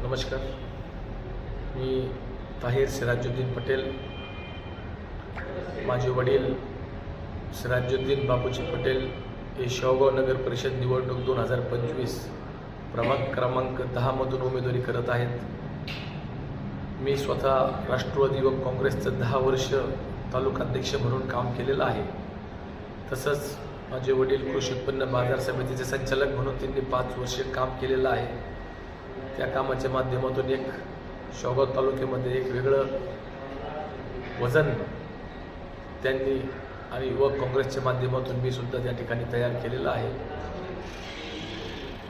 नमस्कार. मी ताहिर सिराजुद्दीन पटेल. माझे वडील सिराजुद्दीन बापूजी पटेल हे शेवगाव नगर परिषद निवडणूक 2025 प्रभाग क्रमांक 10 मधून उमेदवारी करत आहेत. मी स्वतः राष्ट्रवादी व काँग्रेसचं 10 वर्ष तालुकाध्यक्ष म्हणून काम केलेलं आहे. तसंच माझे वडील कृषी उत्पन्न बाजार समितीचे संचालक म्हणून त्यांनी 5 वर्ष काम केलेलं आहे. त्या कामाच्या माध्यमातून एक शेवगाव तालुक्यामध्ये एक वेगळं वजन त्यांनी आणि युवक काँग्रेसच्या माध्यमातून मी सुद्धा त्या ठिकाणी तयार केलेलं आहे.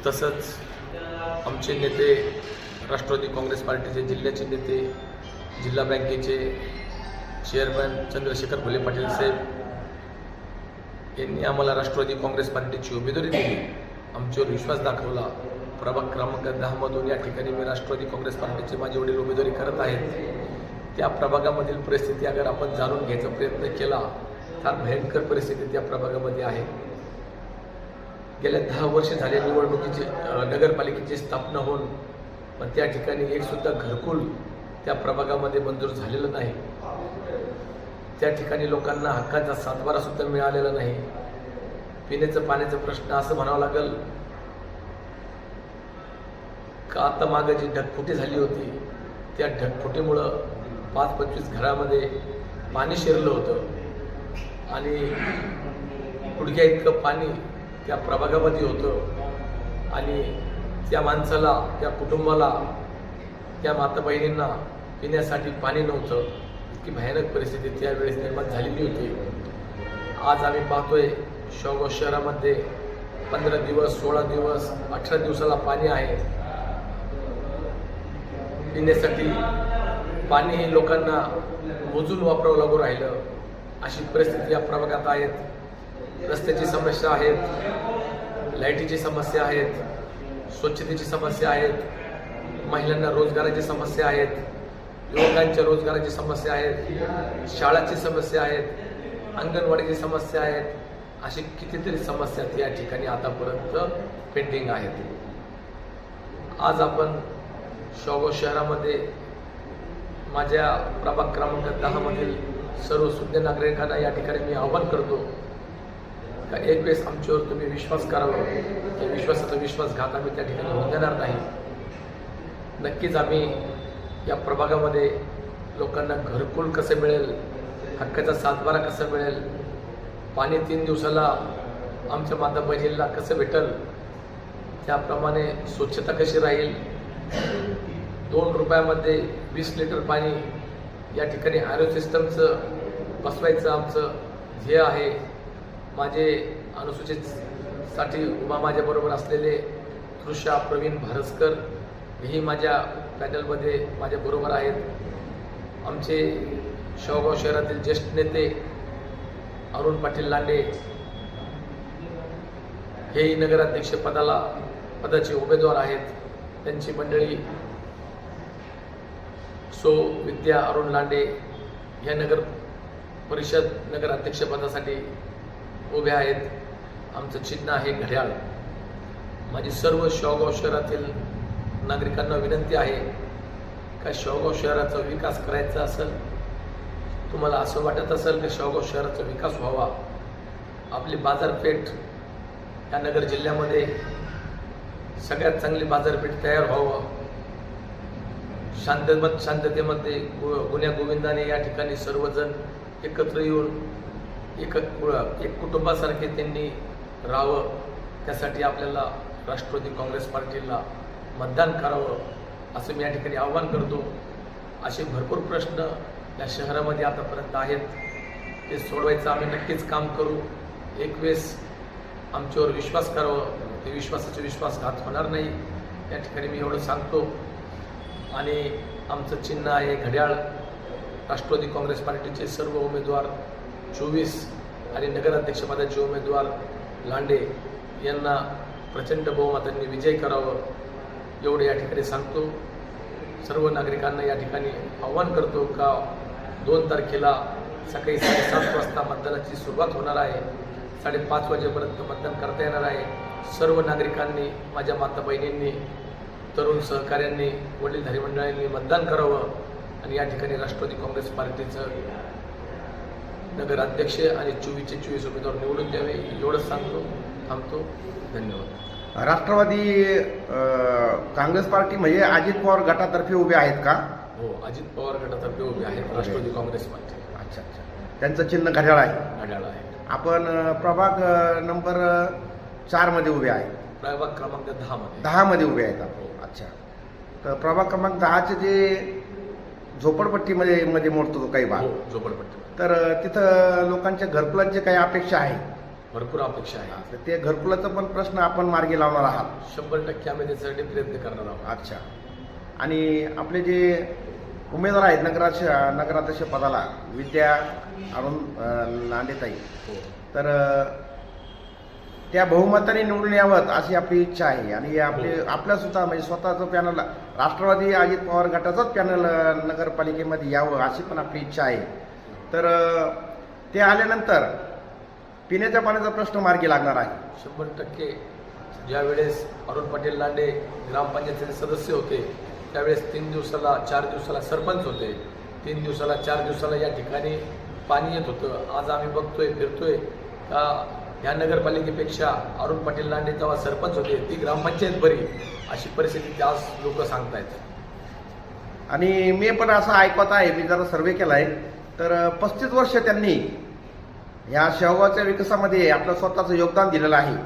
तसंच आमचे नेते राष्ट्रवादी काँग्रेस पार्टीचे जिल्ह्याचे नेते, जिल्हा बँकेचे चेअरमन चंद्रशेखर फुले पाटील साहेब यांनी आम्हाला राष्ट्रवादी काँग्रेस पार्टीची उमेदवारी दिली, आमच्यावर विश्वास दाखवला. प्रभाग क्रमांक 10 मधून या ठिकाणी मी राष्ट्रवादी काँग्रेस पार्टीचे माझे वडील उमेदवारी करत आहेत. त्या प्रभागामधील परिस्थिती अगर आपण जाणून घ्यायचा प्रयत्न केला तर भयंकर परिस्थिती त्या प्रभागामध्ये आहे. गेल्या 10 वर्ष झाले निवडणुकीची नगरपालिकेची स्थापना होऊन पण त्या ठिकाणी एक सुद्धा घरकुल त्या प्रभागामध्ये मंजूर झालेलं नाही. त्या ठिकाणी लोकांना हक्काचा सातबारा सुद्धा मिळालेला नाही. पिण्याचं पाण्याचा प्रश्न असं म्हणावं लागेल का आता मागं जी ढगफुटी झाली होती त्या ढगफुटीमुळं 5-25 घरामध्ये पाणी शिरलं होतं आणि गुडघ्या इतकं पाणी त्या प्रभागामध्ये होतं आणि त्या माणसाला, त्या कुटुंबाला, त्या माता बहिणींना पिण्यासाठी पाणी नव्हतं. इतकी भयानक परिस्थिती त्यावेळेस निर्माण झालेली होती. आज आम्ही पाहतोय शेवगाव शहरामध्ये 15 दिवस, 16 दिवस, 18 दिवसाला पाणी आहे. पिण्यासाठी पाणी हे लोकांना मोजून वापरावं लागू राहिलं अशी परिस्थिती या प्रभागात आहेत. रस्त्याची समस्या आहेत, लाईटीची समस्या आहेत, स्वच्छतेची समस्या आहेत, महिलांना रोजगाराची समस्या आहेत, युवकांच्या रोजगाराची समस्या आहेत, शाळाची समस्या आहेत, अंगणवाडीची समस्या आहेत. अशी कितीतरी समस्या या ठिकाणी आतापर्यंत पेंडिंग आहेत. आज आपण शेवगाव शहरामध्ये माझ्या प्रभाग क्रमांक 10 मधील सर्व सुज्ञ नागरिकांना या ठिकाणी मी आवाहन करतो का एक वेळेस आमच्यावर तुम्ही विश्वास करावा. त्या विश्वासाचा विश्वासघात आम्ही त्या ठिकाणी होऊन देणार नाही. नक्कीच आम्ही या प्रभागामध्ये लोकांना घरकुल कसं मिळेल, हक्काचा सातबारा कसा मिळेल, पाणी 3 दिवसाला आमच्या माता बहिणीला कसं भेटेल, त्याप्रमाणे स्वच्छता कशी राहील, 2 रुपयामध्ये 20 लिटर पाणी या ठिकाणी आरो सिस्टमचं बसवायचं आमचं ध्येय आहे. माझे अनुसूचितसाठी उभा माझ्याबरोबर असलेले तृषा प्रवीण भारसकर हेही माझ्या पॅनलमध्ये माझ्याबरोबर आहेत. आमचे शेवगाव शहरातील ज्येष्ठ नेते अरुण पाटील लांडे हेही नगराध्यक्ष पदाचे उमेदवार आहेत. त्यांची मंडळी विद्या अरुण लांडे या नगर परिषद नगराध्यक्षपदासाठी उभे आहेत. आमचं चिन्ह आहे घड्याळ. माझी सर्व शेवगाव शहरातील नागरिकांना विनंती आहे का शेवगाव शहराचा विकास करायचा असेल, तुम्हाला असं वाटत असेल की शेवगाव शहराचा विकास व्हावा, आपली बाजारपेठ या नगर जिल्ह्यामध्ये सगळ्यात चांगली बाजारपेठ तयार व्हावं, शांततेमध्ये गुण्या गोविंदाने या ठिकाणी सर्वजण एकत्र येऊन एक कुटुंबासारखे त्यांनी राहावं, त्यासाठी आपल्याला राष्ट्रवादी काँग्रेस पार्टीला मतदान करावं असं मी या ठिकाणी आवाहन करतो. असे भरपूर प्रश्न या शहरामध्ये आतापर्यंत आहेत, ते सोडवायचं आम्ही नक्कीच काम करू. एक वेळेस आमच्यावर विश्वास करावं, ते विश्वासाचा विश्वासघात होणार नाही या ठिकाणी मी एवढं सांगतो. आणि आमचं चिन्ह आहे घड्याळ. राष्ट्रवादी काँग्रेस पार्टीचे सर्व उमेदवार 24 आणि नगराध्यक्षपदाचे उमेदवार लांडे यांना प्रचंड बहुमतांनी विजय करावं एवढं या ठिकाणी सांगतो. सर्व नागरिकांना या ठिकाणी आवाहन करतो का 2 तारखेला सकाळी 7:30 वाजता मतदानाची सुरुवात होणार आहे. 5:30 वाजेपर्यंत मतदान करता येणार आहे. सर्व नागरिकांनी, माझ्या माता बहिणींनी, तरुण तरुण सहकाऱ्यांनी, वडीलधारी मंडळांनी मतदान करावं आणि या ठिकाणी राष्ट्रवादी काँग्रेस पार्टीचं नगराध्यक्ष आणि 24 उमेदवार निवडून द्यावे एवढंच सांगतो. थांबतो. धन्यवाद. राष्ट्रवादी काँग्रेस पार्टी म्हणजे अजित पवार गटातर्फे उभे आहेत का? हो, अजित पवार गटातर्फे उभे आहेत राष्ट्रवादी काँग्रेस पार्टी. अच्छा अच्छा. त्यांचं चिन्ह घड्याळ आहे. घड्याळ आहे. आपण प्रभाग नंबर 4 मध्ये उभे आहे. प्रभाग क्रमांक 10 मध्ये उभे आहेत आपण. अच्छा. तर प्रभाग क्रमांक 10चे जे झोपडपट्टीमध्ये मोडतो तो काही भाग, झोपडपट्टी, तर तिथं लोकांच्या घरकुलांची काही अपेक्षा आहे? भरपूर अपेक्षा आहे. तर ते घरकुलाचा पण प्रश्न आपण मार्गी लावणार आहात? 100% आम्ही त्यासाठी प्रयत्न करणार आहोत. अच्छा. आणि आपले जे उमेदवार आहेत नगराध्यक्ष पदाला, विद्या अरुण लांडेताई, तर त्या बहुमताने निवडून यावं अशी आपली इच्छा आहे. आणि आपल्या सुद्धा म्हणजे स्वतःचं पॅनल राष्ट्रवादी अजित पवार गटाचंच पॅनल नगरपालिकेमध्ये यावं अशी पण आपली इच्छा आहे. तर ते आल्यानंतर पिण्याच्या पाण्याचा प्रश्न मार्गी लागणार आहे. 100%. ज्यावेळेस अरुण पाटील लांडे ग्रामपंचायतीचे सदस्य होते त्यावेळेस 3 दिवसाला 4 दिवसाला सरपंच होते. 3 दिवसाला 4 दिवसाला या ठिकाणी पाणी येत होतं. आज आम्ही बघतोय, फिरतोय का ह्या नगरपालिकेपेक्षा अरुण पाटील लांडे जेव्हा सरपंच होते ती ग्रामपंचायत बरी, अशी परिस्थिती आज लोक सांगतायत. आणि मी पण असं ऐकत आहे, मी जरा सर्वे केला आहे, तर 35 वर्ष त्यांनी या शेवगावच्या विकासामध्ये आपलं स्वतःचं योगदान दिलेलं आहे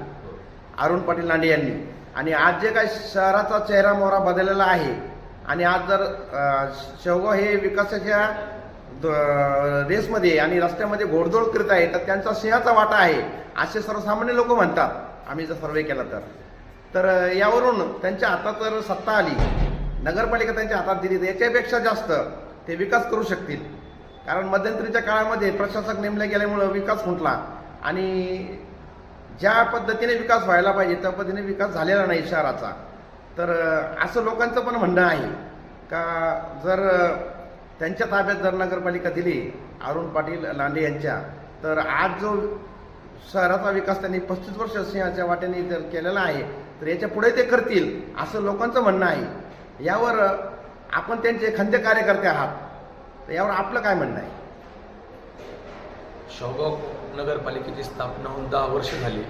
अरुण पाटील लांडे यांनी. आणि आज जे काही शहराचा चेहरा मोहरा बदललेला आहे आणि आज जर शेवगाव हे विकासाच्या रेसमध्ये आणि रस्त्यामध्ये घोडदौड करीत आहे तर त्यांचा सिंहाचा वाटा आहे असे सर्वसामान्य लोक म्हणतात. आम्ही जर सर्वे केला तर यावरून त्यांच्या हातात जर सत्ता आली, नगरपालिका त्यांच्या हातात दिली, तर याच्यापेक्षा जास्त ते विकास करू शकतील. कारण मध्यंतरीच्या काळामध्ये प्रशासक नेमले गेल्यामुळं विकास खुंटला आणि ज्या पद्धतीने विकास व्हायला पाहिजे त्या पद्धतीने विकास झालेला नाही शहराचा. तर असं लोकांचं पण म्हणणं आहे का जर त्यांच्या ताब्यात जर नगरपालिका दिली अरुण पाटील लांडे यांच्या, तर आज जो शहराचा विकास त्यांनी 35 वर्ष सिंहाच्या वाट्याने जर केलेला आहे तर याच्या पुढे ते करतील असं लोकांचं म्हणणं आहे. यावर आपण त्यांचे खंदे कार्यकर्ते आहात, तर यावर आपलं काय म्हणणं आहे? शेवगाव नगरपालिकेची स्थापना होऊन 10 वर्ष झाली.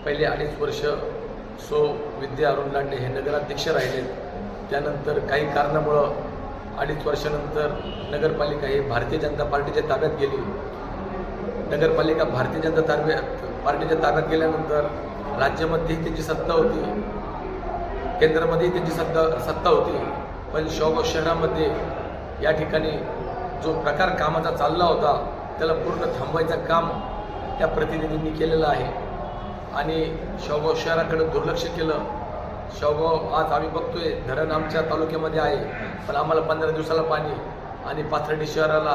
पहिले 2.5 वर्ष विद्या अरुण लांडे हे नगराध्यक्ष राहिले. त्यानंतर काही कारणामुळं 2.5 वर्षानंतर नगरपालिका ही भारतीय जनता पार्टीच्या ताब्यात गेली. नगरपालिका भारतीय जनता पार्टीच्या ताब्यात गेल्यानंतर राज्यामध्येही त्यांची सत्ता होती, केंद्रामध्येही त्यांची सत्ता होती. पण शेवगाव शहरामध्ये या ठिकाणी जो प्रकार कामाचा चालला होता त्याला पूर्ण थांबवायचं काम त्या प्रतिनिधींनी केलेलं आहे आणि शेवगाव शहराकडे दुर्लक्ष केलं. शेवगाव आज आम्ही बघतोय धरण आमच्या तालुक्यामध्ये आहे, पण आम्हाला 15 दिवसाला पाणी आणि पाथर्डी शहराला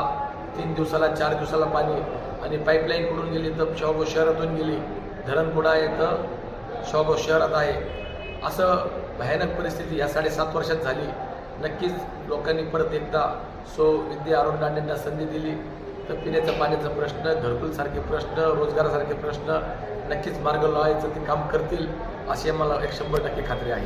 3 दिवसाला 4 दिवसाला पाणी आणि पाईपलाईन कुठून गेली तर शेवगाव शहरातून गेली, धरण कुठं आहे तर शेवगाव शहरात आहे. असं भयानक परिस्थिती या 7.5 वर्षात झाली. नक्कीच लोकांनी परत एकदा विद्या अरुण लांडेंना संधी दिली तर पिण्याच्या पाण्याचा प्रश्न, घरकुलसारखे प्रश्न, रोजगारासारखे प्रश्न नक्कीच मार्ग लावायचं ते काम करतील अशी आम्हाला 100% खात्री आहे.